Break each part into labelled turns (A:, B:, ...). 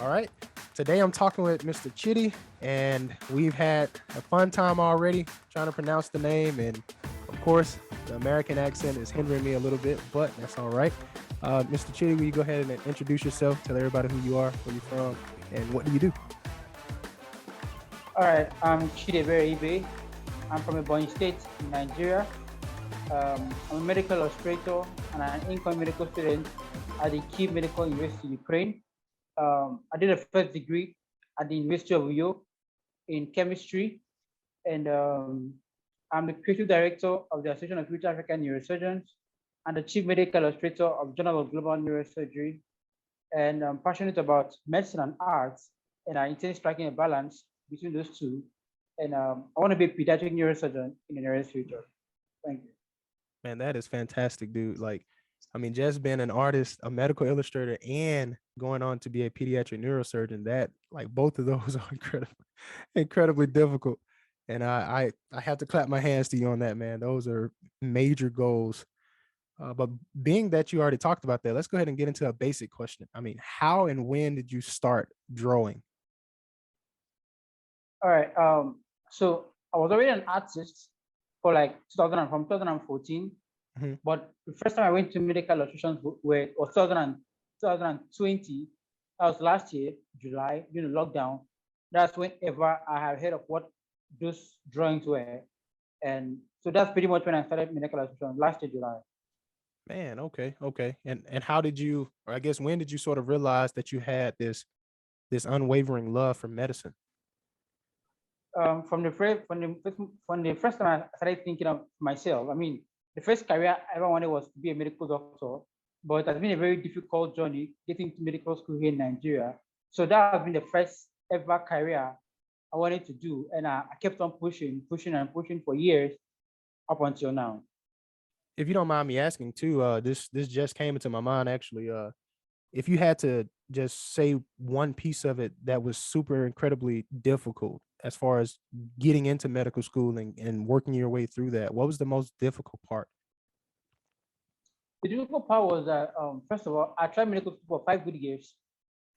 A: All right. Today I'm talking with Mr. Chidi, and we've had a fun time already trying to pronounce the name. And of course, the American accent is hindering me a little bit, but that's all right. Mr. Chidi, will you go ahead and introduce yourself? Tell everybody who you are, where you're from, and what do you do?
B: All right, I'm Chidiebere Ibe. I'm from Ebonyi State in Nigeria. I'm a medical illustrator and an incoming medical student at the Kyiv Medical University, Ukraine. I did a first degree at the University of Uyo in chemistry, and I'm the creative director of the Association of East African Neurosurgeons and the chief medical illustrator of Journal of Global Neurosurgery. And I'm passionate about medicine and arts, and I intend striking a balance between those two. And I want to be a pediatric neurosurgeon in the nearest future. Thank you.
A: Man, that is fantastic, dude. Like, I mean, just being an artist, a medical illustrator, and going on to be a pediatric neurosurgeon, that like both of those are incredibly difficult. And I have to clap my hands to you on that, man. Those are major goals. But being that you already talked about that, let's go ahead and get into a basic question. I mean, how and when did you start drawing?
B: All right. So I was already an artist for like 2000 from 2014, but the first time I went to medical illustrations was 2020. That was last year, July, during the lockdown. That's whenever I have heard of what those drawings were. And so that's pretty much when I started medical illustration last year, July.
A: Man, okay, okay. And how did you, or I guess when did you sort of realize that you had this unwavering love for medicine?
B: From the first time I started thinking of myself, I mean, the first career I ever wanted was to be a medical doctor, but it has been a very difficult journey getting to medical school here in Nigeria. So that has been the first ever career I wanted to do, and I kept on pushing and pushing for years up until now.
A: If you don't mind me asking too, this just came into my mind actually. If you had to just say one piece of it that was super incredibly difficult as far as getting into medical school and working your way through that, what was the most difficult part?
B: The difficult part was that, first of all, I tried medical school for 5 good years,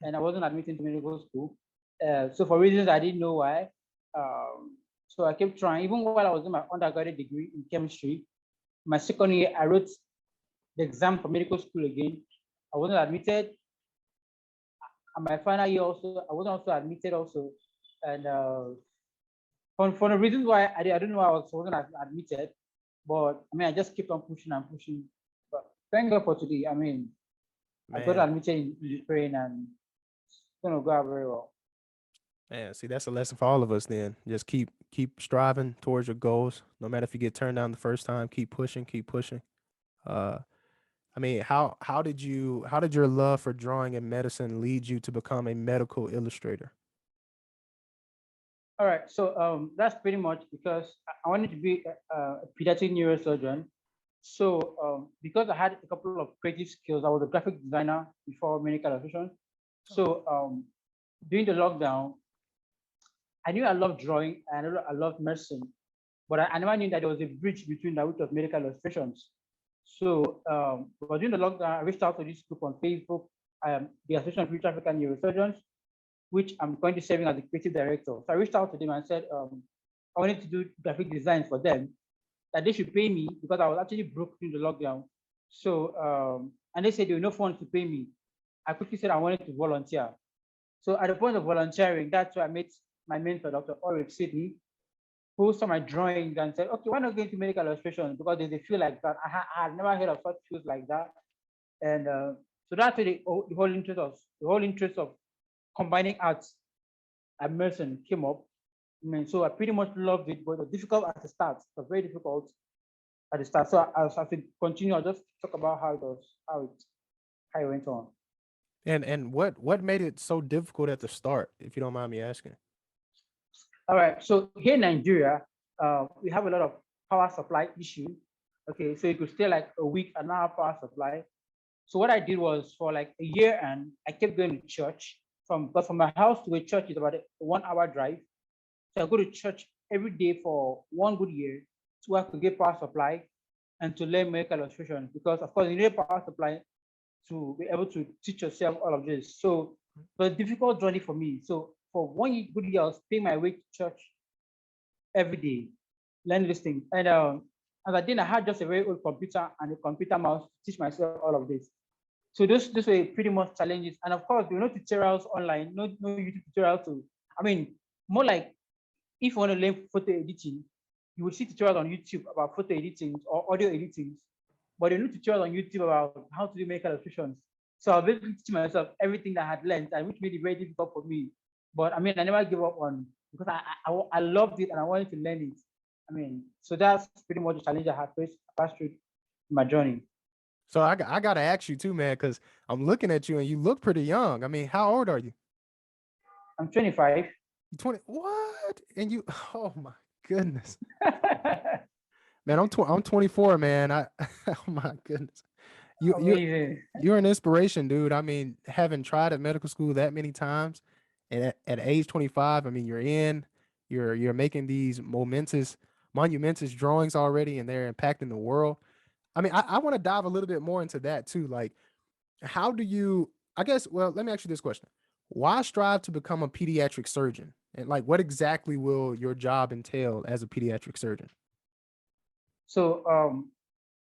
B: and I wasn't admitted to medical school. So for reasons I didn't know why, so I kept trying. Even while I was in my undergraduate degree in chemistry, my second year, I wrote the exam for medical school again. I wasn't admitted. And my final year also, I wasn't also admitted also. And for the reasons why I don't know why I wasn't admitted, but I mean, I just kept on pushing and pushing. But thank God for today. I mean, I got
A: Man,
B: admitted in Ukraine and it's going to go out very well.
A: man, see, that's a lesson for all of us then. Just keep striving towards your goals. No matter if you get turned down the first time, keep pushing, keep pushing. Uh I mean, how did your love for drawing and medicine lead you to become a medical illustrator?
B: All right, so that's pretty much because I wanted to be a pediatric neurosurgeon. So because I had a couple of creative skills, I was a graphic designer before medical illustration. So during the lockdown, I knew I loved drawing and I loved medicine, but I never knew that there was a bridge between the which of medical illustrations. So but during the lockdown, I reached out to this group on Facebook, the Association of East African Neurosurgeons, which I'm currently serving as the creative director. So I reached out to them and said, I wanted to do graphic designs for them, that they should pay me because I was actually broke during the lockdown. So, and they said there were no funds to pay me. I quickly said I wanted to volunteer. So at the point of volunteering, that's where I met my mentor, Dr. Ulrich Sydney, who saw my drawings and said, okay, why not go into medical illustration? Because there's a field like that. I had never heard of such fields like that. And so that's where the whole interest of combining arts and medicine came up. I mean, so I pretty much loved it, but it was difficult at the start. It was very difficult at the start. So as I continue, I'll just talk about how it went on.
A: And what made it so difficult at the start, if you don't mind me asking?
B: All right. So here in Nigeria, we have a lot of power supply issue. Okay, so you could stay like a week and not have power supply. So what I did was for like a year, and I kept going to church but from my house to a church is about a 1 hour drive. So I go to church every day for 1 good year so I could get power supply and to learn medical illustration, because of course you need a power supply to be able to teach yourself all of this. So It was a difficult journey for me. So for good year, I was paying my way to church every day, learn this thing. And as I did, I had just a very old computer and a computer mouse to teach myself all of this. So those were pretty much challenges. And of course, there were no tutorials online, no YouTube tutorials to, I mean, more like if you want to learn photo editing, you would see tutorials on YouTube about photo editing or audio editing, but there are no tutorials on YouTube about how to do make illustrations. So I was basically teaching myself everything that I had learned, and which made it very difficult for me. But I mean, I never gave up on because I loved it and I wanted to learn it. I mean, so that's pretty much the challenge I had passed through my journey.
A: So I gotta ask you too, man, because I'm looking at you and you look pretty young. I mean, how old are you?
B: I'm 25.
A: You 20? What? And you? Oh my goodness, man. I'm 24, man. Oh my goodness. You you
B: Amazing.
A: you're an inspiration, dude. I mean, having tried at medical school that many times, and at age 25, I mean, you're making these monumentous drawings already, and they're impacting the world. I mean, I want to dive a little bit more into that too. Like, how do you? I guess. Well, let me ask you this question: why strive to become a pediatric surgeon, and like, what exactly will your job entail as a pediatric surgeon?
B: So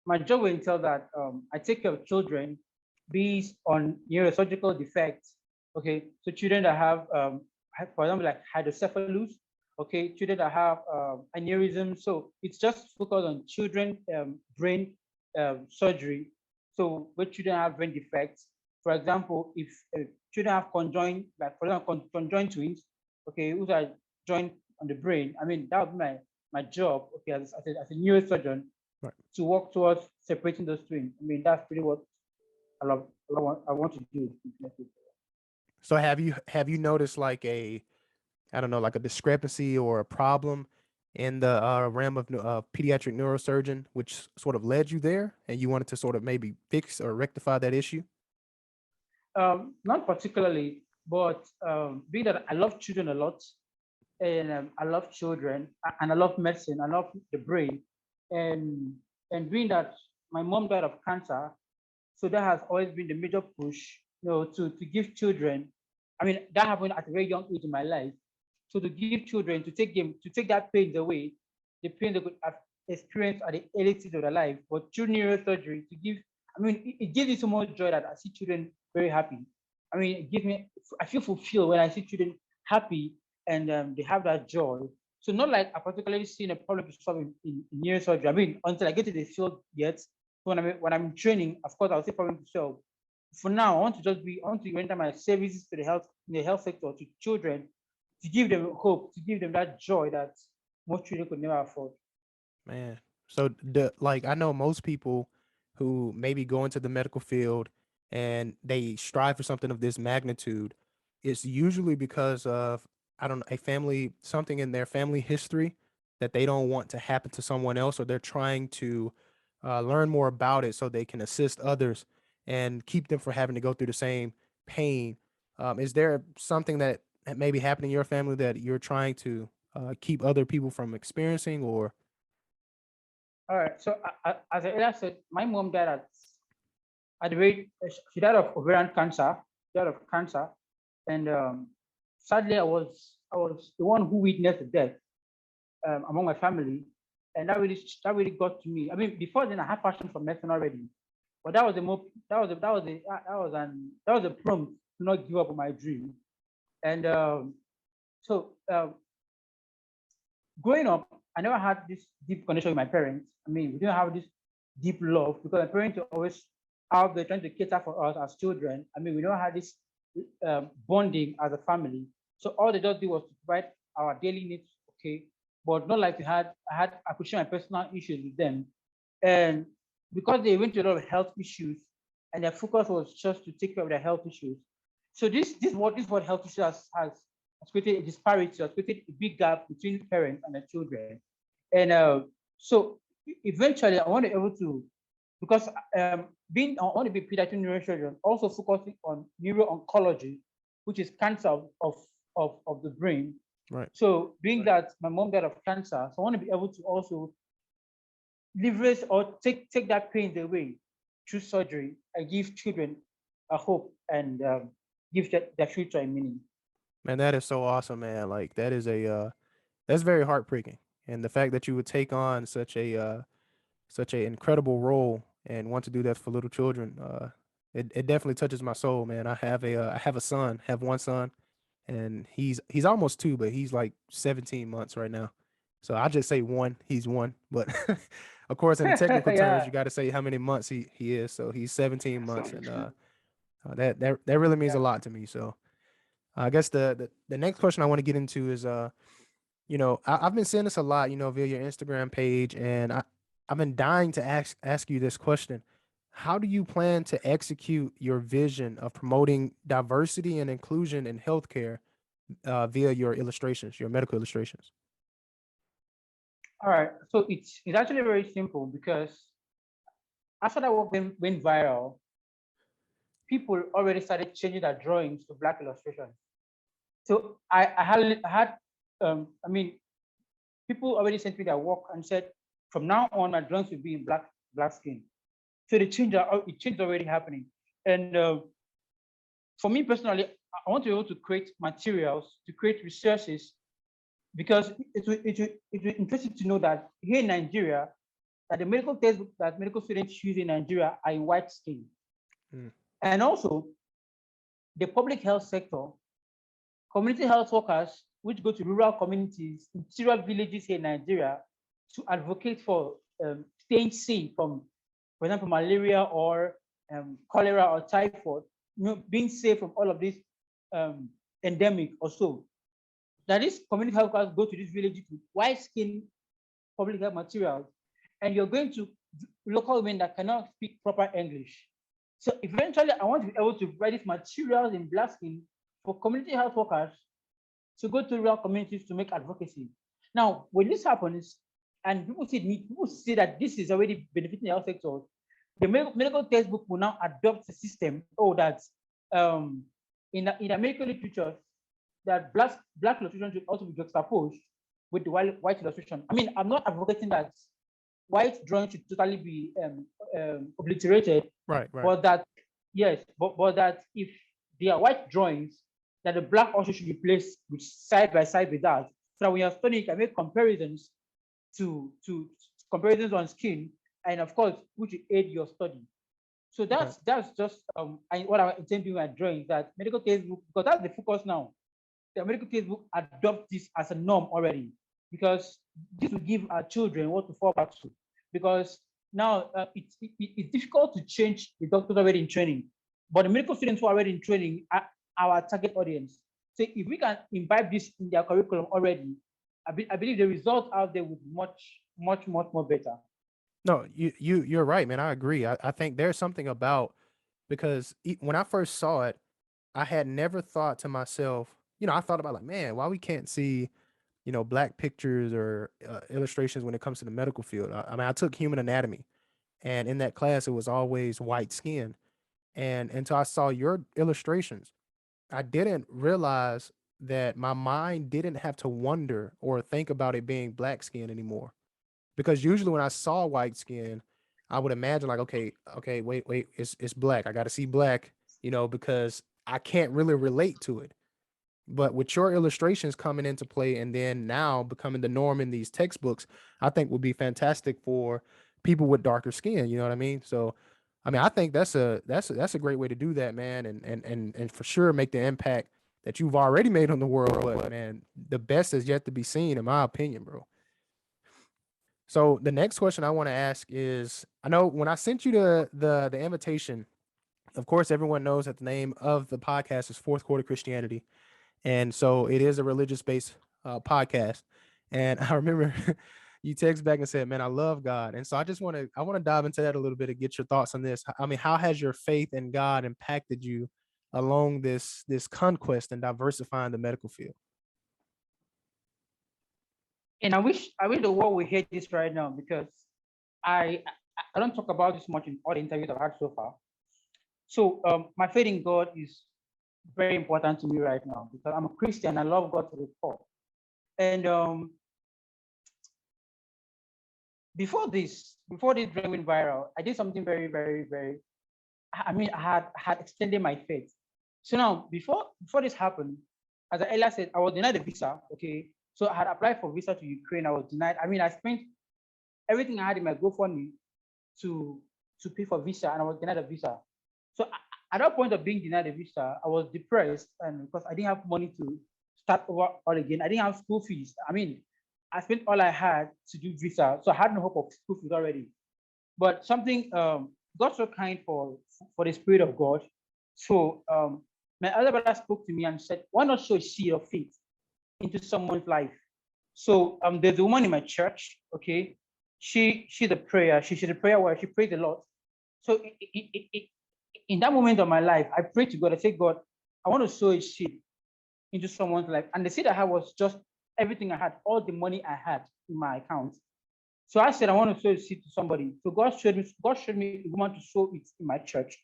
B: my job will entail that I take care of children based on neurosurgical defects. Okay, so children that for example, like hydrocephalus. Okay, children that have aneurysm. So it's just focused on children brain surgery. So when children have brain defects, for example, if children have conjoined, like for example, conjoined twins, okay, who are joined on the brain. I mean, that would be my job. Okay, as a neurosurgeon
A: Right.
B: to work towards separating those twins. I mean, that's pretty what I want to do.
A: So have you noticed like a I don't know, like a discrepancy or a problem in the realm of pediatric neurosurgeon, which sort of led you there, and you wanted to sort of maybe fix or rectify that issue?
B: Not particularly, but being that I love children a lot, and I love children, and I love medicine, I love the brain, and being that my mom died of cancer, so that has always been the major push, to give children. I mean, that happened at a very young age in my life. So to give children, to take that pain away, the pain they could have experienced at the early stage of their life, but through neurosurgery to give, I mean, it gives me so much joy that I see children very happy. I mean, I feel fulfilled when I see children happy and they have that joy. So not like I particularly seen a problem to solve in neurosurgery. I mean, until I get to the field yet, so when I'm training, of course, I'll say problem to solve. For now, I want to render my services to the health sector to children, to give them hope, to give them that joy that most children could never afford.
A: Man, so like I know most people who maybe go into the medical field and they strive for something of this magnitude, it's usually because of I don't know a family something in their family history that they don't want to happen to someone else, or they're trying to learn more about it so they can assist others and keep them from having to go through the same pain. Is there something that may be happening in your family that you're trying to keep other people from experiencing, or
B: All right. So as I earlier said, my mom died at the rate she died of ovarian cancer. Died of cancer, and sadly, I was the one who witnessed the death among my family, and that really got to me. I mean, before then, I had passion for medicine already, but that was a more that was a prompt to not give up on my dream. And so growing up, I never had this deep connection with my parents. I mean, we didn't have this deep love because my parents were always out there trying to cater for us as children. I mean, we never had this bonding as a family. So all they just did was to provide our daily needs, okay, but not like I could share my personal issues with them, and because they went through a lot of health issues, and their focus was just to take care of their health issues. So this what health issues has created a disparity, has created a big gap between parents and their children. And so eventually I want to be able to, because I want to be pediatric neurosurgeon, also focusing on neuro-oncology, which is cancer of the brain.
A: right?
B: So being that my mom died of cancer, so I want to be able to also leverage or take that pain away through surgery and give children a hope and gives their future a meaning.
A: Man, that is so awesome, man. Like that is a that's very heartbreaking. And the fact that you would take on such a incredible role and want to do that for little children, it definitely touches my soul, man. I have a son, have one son, and he's almost two, but he's like 17 months right now. So I just say one, he's one. But of course, in the technical terms,
B: Yeah,
A: you got to say how many months he is. So he's 17 months, and that really means a
B: yeah.
A: lot to me. So I guess the next question I want to get into is I've been seeing this a lot, via your Instagram page, and I've been dying to ask you this question. How do you plan to execute your vision of promoting diversity and inclusion in healthcare via your illustrations, your medical illustrations?
B: All right. So it's actually very simple because after that work went viral, people already started changing their drawings to black illustrations. So I mean, people already sent me their work and said, from now on, my drawings will be in black skin. So it changed already happening. And for me personally, I want to be able to create materials, to create resources, because it will interesting to know that here in Nigeria, that the medical textbook that medical students use in Nigeria are in white skin.
A: Mm.
B: And also the public health sector, community health workers, which go to rural communities, interior villages here in Nigeria to advocate for staying safe from, for example, malaria or cholera or typhoid, being safe from all of this endemic or so. That is, community health workers go to these villages with white skin public health materials, and you're going to local women that cannot speak proper English. So eventually, I want to be able to provide these materials in black skin for community health workers to go to rural communities to make advocacy. Now, when this happens, and people see that this is already benefiting the health sector, the medical textbook will now adopt the system. Oh, that um, in American literature, that black illustration should also be juxtaposed with the white illustration. I mean, I'm not advocating that white drawing should totally be obliterated,
A: Right, right.
B: but that yes, but that if they are white drawings, that the black also should be placed with side by side with that, so that when you're studying, you can make comparisons to comparisons on skin, and of course, which will aid your study. So
A: Right.
B: that's just what I intend doing with drawing, that medical textbook, because that's the focus now. The medical textbook adopt this as a norm already, because this will give our children what to fall back to. Because now it's difficult to change the doctors already in training, but the medical students who are already in training are our target audience. So if we can imbibe this in their curriculum already, I believe the result out there would be much more better.
A: No, you're right, man. I agree. I think there's something about because when I first saw it, I had never thought to myself, I thought about like, man, why we can't see, black pictures or illustrations when it comes to the medical field. I mean, I took human anatomy, and in that class, it was always white skin. And until I saw your illustrations, I didn't realize that my mind didn't have to wonder or think about it being black skin anymore. Because usually when I saw white skin, I would imagine like, okay, wait, it's black. I got to see black, because I can't really relate to it. But with your illustrations coming into play and then now becoming the norm in these textbooks, I think would be fantastic for people with darker skin. You know what I mean? So, I mean, I think that's a great way to do that, man, and for sure make the impact that you've already made on the world. But man, the best is yet to be seen, in my opinion, bro. So the next question I want to ask is, I know when I sent you the invitation, of course, everyone knows that the name of the podcast is Fourth Quarter Christianity, and so it is a religious based podcast. And I remember you text back and said, "Man, I love God," and so I want to dive into that a little bit and get your thoughts on this. I mean, how has your faith in God impacted you along this conquest and diversifying the medical field?
B: And I wish the world will hear this right now, because I don't talk about this much in all the interviews I've had so far. So my faith in God is very important to me right now, because I'm a Christian. I love God to the core. And before this drawing went viral, I did something very, very, very. I mean, I had extended my faith. So now, before this happened, as I earlier said, I was denied a visa. Okay, so I had applied for visa to Ukraine. I was denied. I mean, I spent everything I had in my GoFundMe to pay for visa, and I was denied a visa. So at that point of being denied a visa, I was depressed, and because I didn't have money to start over all again, I didn't have school fees. I mean, I spent all I had to do visa, so I had no hope of school fees already. But something God so kind for the Spirit of God. So my elder brother spoke to me and said, "Why not sow a seed of faith into someone's life?" So there's a woman in my church. Okay, she's a prayer. She's a prayer where she prays a lot. So in that moment of my life, I prayed to God. I said, God, I want to sow a seed into someone's life. And the seed I had was just everything I had, all the money I had in my account. So I said, I want to sow a seed to somebody. So God showed me a woman to sow it in my church.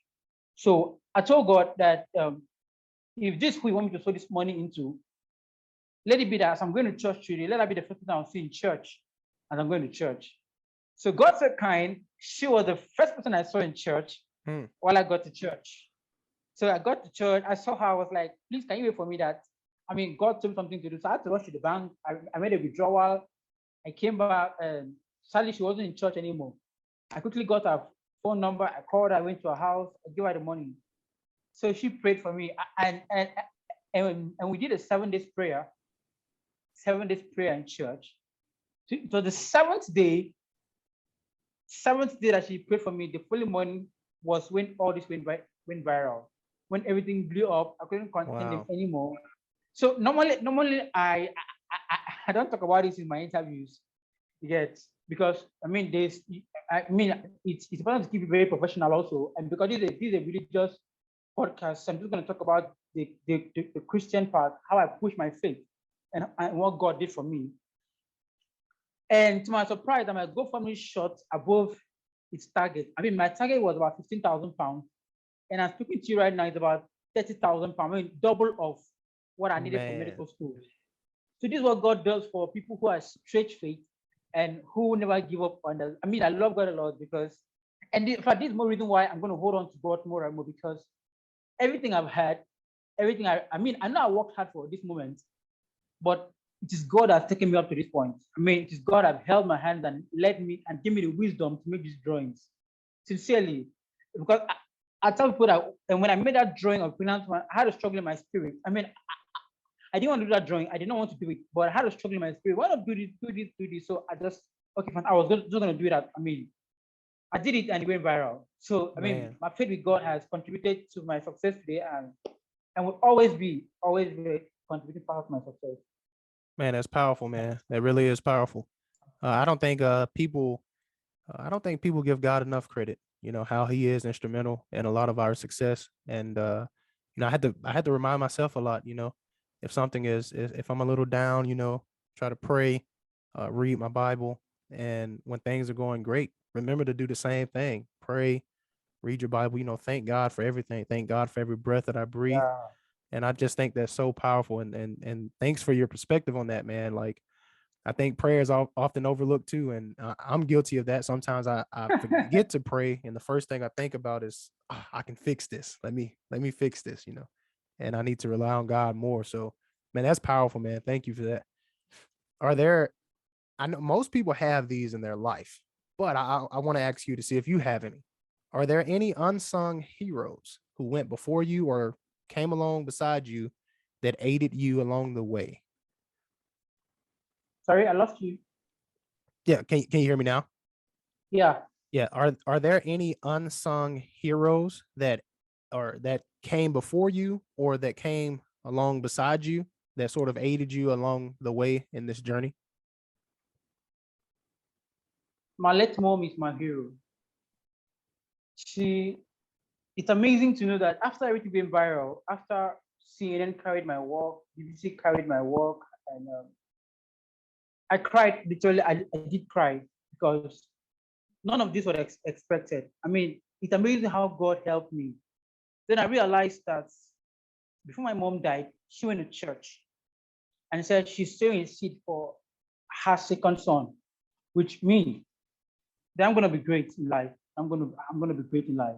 B: So I told God that if this who you want me to sow this money into, let it be that as I'm going to church today, let that be the first thing I'll see in church as I'm going to church. So God said kind, she was the first person I saw in church while I got to church. So I got to church, I saw her, I was like, please, can you wait for me that, I mean, God told me something to do. So I had to rush to the bank. I made a withdrawal. I came back and sadly she wasn't in church anymore. I quickly got her phone number. I called her, I went to her house, I gave her the money. So she prayed for me. And we did a 7 days prayer, 7 days prayer in church. So the seventh day that she prayed for me, the following morning was when all this went viral. When everything blew up, I couldn't contain them anymore. So normally I don't talk about this in my interviews, yet, because I mean it's important to keep it very professional also, and because this is a religious podcast, I'm just going to talk about the Christian part, how I push my faith, and what God did for me. And to my surprise, my GoFundMe shot above its target. I mean, my target was about £15,000, and I'm speaking to you right now, it's about £30,000. I mean, double of what I needed for medical school. So this is what God does for people who are straight faith and who never give up on that. I mean, I love God a lot because, and in fact, this is more reason why I'm going to hold on to God more and more, because everything I've had, everything I mean, I know I worked hard for this moment, but it is God that's taken me up to this point. I mean, it is God that held my hand and led me and gave me the wisdom to make these drawings. Sincerely, because I tell people that, and when I made that drawing of Finance Man, I had a struggle in my spirit. I mean, I didn't want to do that drawing. I did not want to do it, but I had a struggle in my spirit. Why not do this, do this, do this? So I just, okay, fine. I was just going to do that. I mean, I did it and it went viral. So, I mean, my faith with God has contributed to my success today and will always be contributing part of my success.
A: Man, that's powerful, man. That really is powerful. I don't think people give God enough credit. You know how He is instrumental in a lot of our success, and I had to remind myself a lot. If something if I'm a little down, try to pray, read my Bible, and when things are going great, remember to do the same thing. Pray, read your Bible. Thank God for everything. Thank God for every breath that I breathe.
B: Yeah.
A: And I just think that's so powerful. And thanks for your perspective on that, man. Like, I think prayer is often overlooked too. And I'm guilty of that. Sometimes I forget to pray. And the first thing I think about is, I can fix this. Let me fix this, and I need to rely on God more. So, man, that's powerful, man. Thank you for that. I know most people have these in their life, but I want to ask you to see if you have any. Are there any unsung heroes who went before you or came along beside you that aided you along the way?
B: Sorry, I lost you.
A: Yeah, can you hear me now?
B: Yeah.
A: Yeah, are there any unsung heroes that came before you or that came along beside you that sort of aided you along the way in this journey?
B: My late mom is my hero. It's amazing to know that after everything being viral, after CNN carried my work, BBC carried my work, and I cried, literally, I did cry because none of this was expected. I mean, it's amazing how God helped me. Then I realized that before my mom died, she went to church and said she's sowing a seed for her second son, which means that I'm gonna be great in life. I'm gonna be great in life.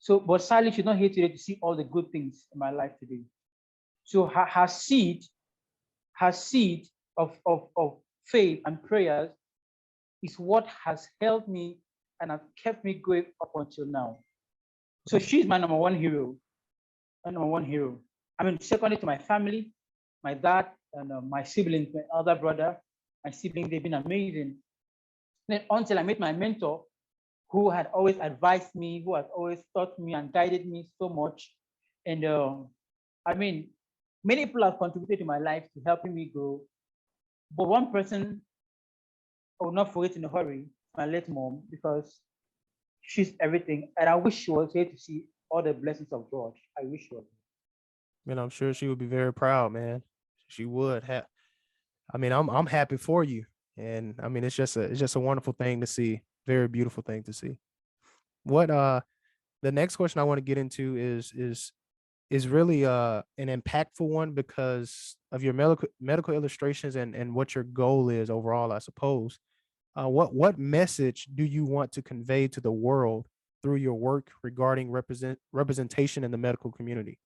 B: So, but sadly, she's not here today to see all the good things in my life today. So her seed of faith and prayers is what has helped me and has kept me going up until now. So she's my number one hero. My number one hero. I mean, secondly to my family, my dad and my siblings, my other brother, my siblings, they've been amazing. Then until I met my mentor, who had always advised me, who had always taught me and guided me so much. And I mean, many people have contributed to my life to helping me grow. But one person I will not forget in a hurry, my late mom, because she's everything. And I wish she was here to see all the blessings of God. I wish she was.
A: Man, I'm sure she would be very proud, man. She would have. I mean, I'm happy for you, and I mean, it's just a wonderful thing to see. Very beautiful thing to see. What the next question I want to get into is really an impactful one because of your medical illustrations and what your goal is overall, I suppose. What message do you want to convey to the world through your work regarding representation in the medical community?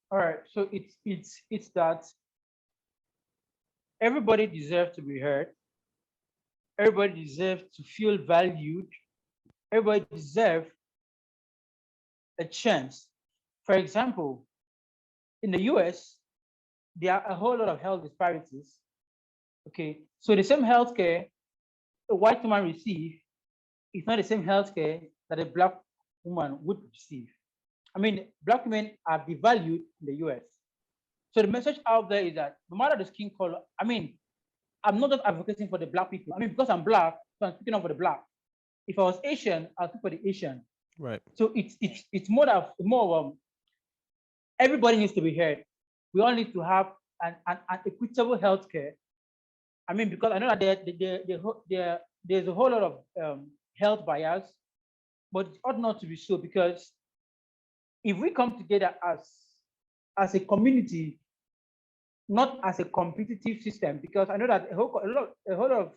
B: All right. So it's that everybody deserves to be heard. Everybody deserves to feel valued. Everybody deserves a chance. For example, in the US, there are a whole lot of health disparities. Okay, so the same healthcare a white woman receives is not the same healthcare that a black woman would receive. I mean, black women are devalued in the US. So the message out there is that no matter the skin color, I mean, I'm not just advocating for the black people. I mean, because I'm black, so I'm speaking up for the black. If I was Asian, I'll speak for the Asian.
A: Right.
B: So it's more of everybody needs to be heard. We all need to have an equitable healthcare. I mean, because I know that there's a whole lot of health bias, but it ought not to be so because if we come together as a community, not as a competitive system, because I know that a whole lot of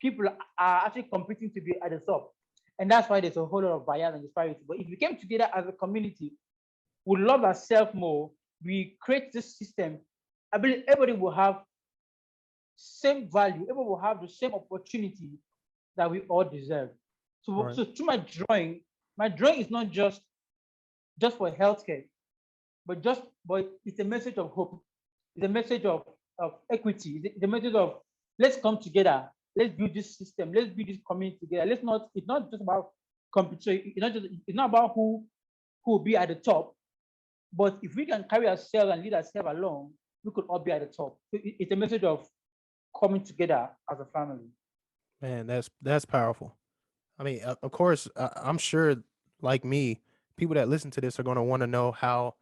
B: people are actually competing to be at the top, and that's why there's a whole lot of bias and disparity. But if we came together as a community, we love ourselves more, we create this system, I believe everybody will have same value, everyone will have the same opportunity that we all deserve. So,
A: Right.
B: so through my drawing is not just for healthcare, but it's a message of hope. It's a message of equity. It's a message of let's come together, let's build this system, let's build this community together. It's not just about competition, it's not about who will be at the top, but if we can carry ourselves and lead ourselves along, we could all be at the top. So it's a message of coming together as a family.
A: Man, that's powerful. I mean, of course, I'm sure, like me, people that listen to this are going to want to know how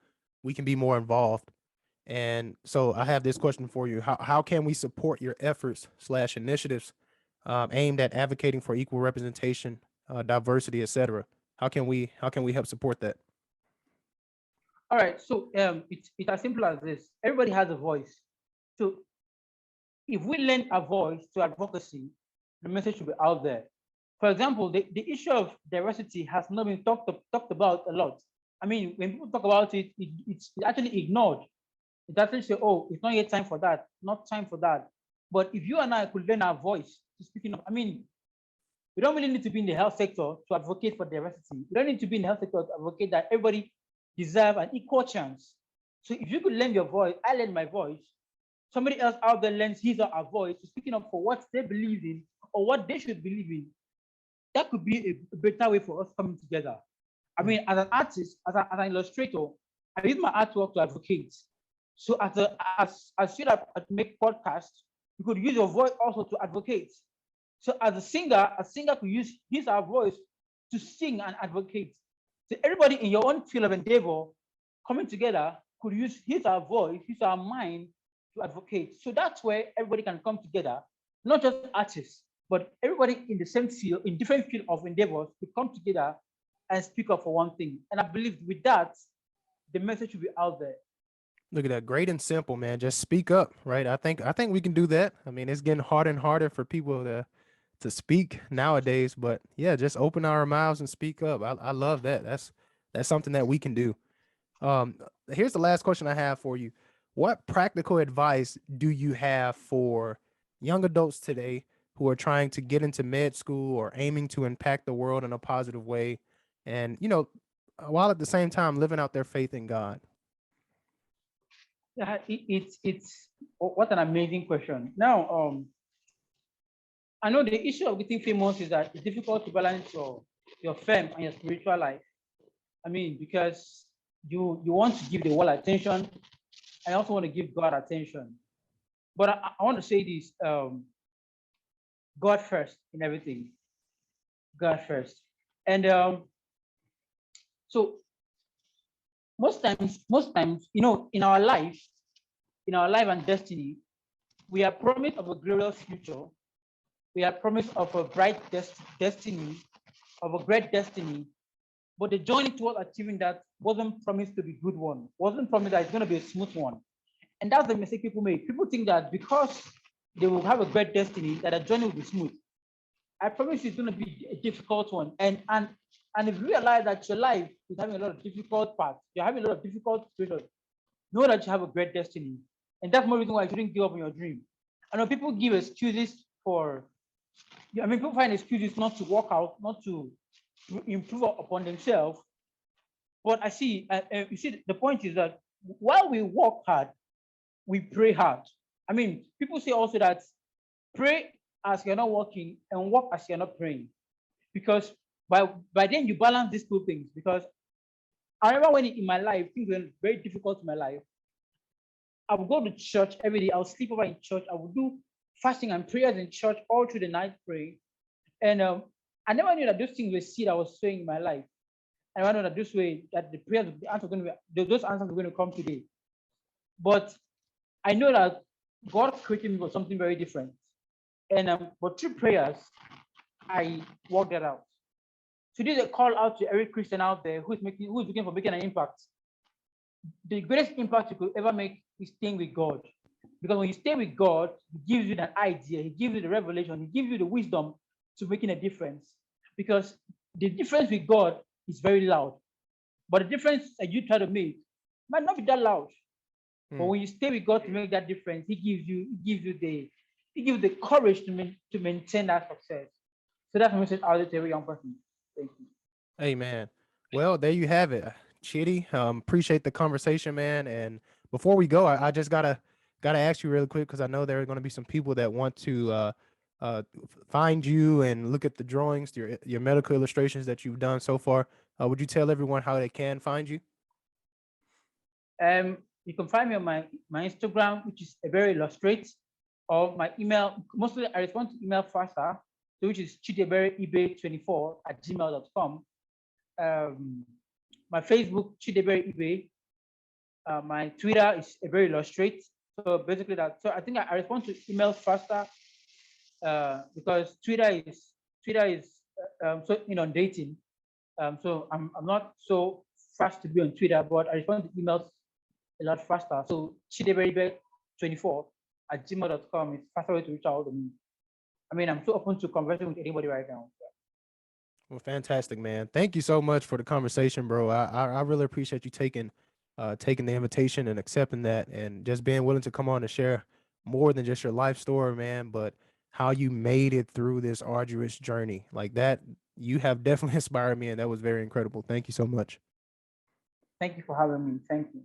A: we can be more involved. And so, I have this question for you: how can we support your efforts slash initiatives aimed at advocating for equal representation, diversity, etc.? How can we help support that?
B: All right, so it's as simple as this. Everybody has a voice. So if we lend a voice to advocacy, the message should be out there. For example, the issue of diversity has not been talked about a lot. I mean, when people talk about it, it's actually ignored. It actually say, oh, it's not yet time for that, not time for that. But if you and I could lend our voice to speaking of, I mean, we don't really need to be in the health sector to advocate for diversity. We don't need to be in the health sector to advocate that everybody deserve an equal chance. So if you could lend your voice, I lend my voice, somebody else out there lends his or her voice to speaking up for what they believe in or what they should believe in, that could be a better way for us coming together. I mean, as an artist, as an illustrator, I use my artwork to advocate. So as you that make podcasts, you could use your voice also to advocate. So as a singer could use his or her voice to sing and advocate. So everybody in your own field of endeavor coming together could use his or her voice, his or her mind to advocate. So that's where everybody can come together, not just artists, but everybody in the same field, in different field of endeavors, to come together and speak up for one thing. And I believe with that, the message will be out there.
A: Look at that, great and simple, man. Just speak up, right? I think we can do that. I mean, it's getting harder and harder for people to speak nowadays. But yeah, just open our mouths and speak up. I love that. That's something that we can do. Um, Here's the last question I have for you. What practical advice do you have for young adults today who are trying to get into med school or aiming to impact the world in a positive way, and while at the same time living out their faith in God?
B: Yeah, it's what an amazing question. Now, I know the issue of getting famous is that it's difficult to balance your fame and your spiritual life. I mean, because you want to give the world attention, I also want to give God attention. But I want to say this: God first in everything. God first, and so most times, in our life and destiny, we are promised of a glorious future. We are promised of a bright destiny, of a great destiny. But the journey towards achieving that wasn't promised to be a good one. Wasn't promised that it's going to be a smooth one. And that's the mistake people make. People think that because they will have a great destiny, that the journey will be smooth. I promise you it's going to be a difficult one. And if you realize that your life is having a lot of difficult parts, you're having a lot of difficult situations, know that you have a great destiny. And that's more reason why you shouldn't give up on your dream. I know people give excuses for, I mean, people find excuses not to work out, not to improve upon themselves. But you see, the point is that while we work hard, we pray hard. I mean, people say also that pray as you're not working and work as you're not praying. Because by then you balance these two things. Because I remember when in my life, things were very difficult in my life. I would go to church every day. I would sleep over in church. I would do fasting and prayers in church all through the night praying. And I never knew that those things were seed I was sowing in my life. And I know that this way that the prayers, the answer going to be, those answers are going to come today. But I know that God created me for something very different. And but through prayers, I worked that out. So this is a call out to every Christian out there who's looking for making an impact. The greatest impact you could ever make is staying with God. Because when you stay with God, He gives you an idea, He gives you the revelation, He gives you the wisdom to making a difference. Because the difference with God is very loud. But the difference that you try to make might not be that loud. But when you stay with God to make that difference, He gives you the courage to maintain that success. So that's my message out there to every young person. Thank you.
A: Amen. Well, there you have it, Chitty. Appreciate the conversation, man. And before we go, I just gotta ask you really quick because I know there are going to be some people that want to find you and look at the drawings, your medical illustrations that you've done so far. Would you tell everyone how they can find you?
B: You can find me on my Instagram, which is a very illustrate, or my email. Mostly I respond to email faster, which is Chidiebere Ibe 24 at gmail.com. My Facebook, Chidiebere Ibe. My Twitter is a very illustrate. So basically that. So I think I respond to emails faster because Twitter is so inundating. So I'm not so fast to be on Twitter, but I respond to emails a lot faster. So Chidiebere24 at gmail.com is faster way to reach out to me. I mean, I'm so open to conversing with anybody right now.
A: Well, fantastic, man. Thank you so much for the conversation, bro. I really appreciate you taking the invitation and accepting that, and just being willing to come on and share more than just your life story, man, but how you made it through this arduous journey. Like that, you have definitely inspired me, and that was very incredible. Thank you so much.
B: Thank you for having me. Thank you.